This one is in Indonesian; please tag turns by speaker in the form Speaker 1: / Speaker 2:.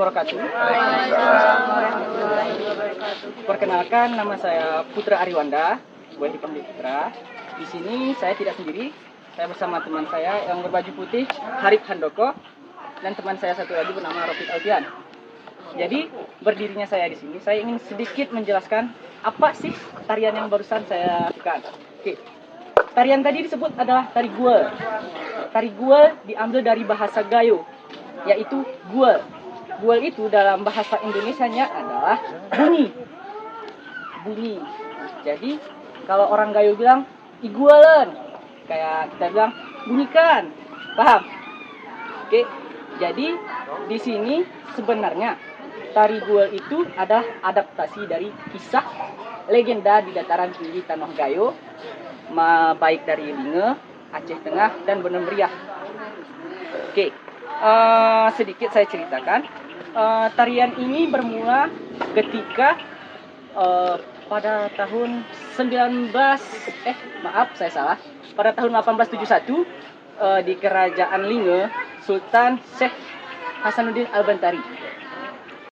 Speaker 1: wabarakatuh. Perkenalkan, nama saya Putra Ariwanda, buah Panggil Putra. Di sini saya tidak sendiri, saya bersama teman saya yang berbaju putih, Harip Handoko, dan teman saya satu lagi bernama Rofik Alfian. Jadi berdirinya saya di sini, saya ingin sedikit menjelaskan apa sih tarian yang barusan saya lakukan. Oke. Tarian tadi disebut adalah tari guel. Tari guel diambil dari bahasa Gayo, yaitu guel. Guel itu dalam bahasa Indonesianya adalah bunyi. Bunyi. Jadi kalau orang Gayo bilang iguelen, kayak kita bilang bunyikan. Paham? Oke. Jadi di sini sebenarnya tari guel itu adalah adaptasi dari kisah legenda di dataran tinggi Tanah Gayo, baik dari Linge, Aceh Tengah, dan Benua Meriah. Oke, sedikit saya ceritakan. Tarian ini bermula ketika pada tahun pada tahun 1871 di kerajaan Linge, Sultan Syekh Hasanuddin Al-Bantari.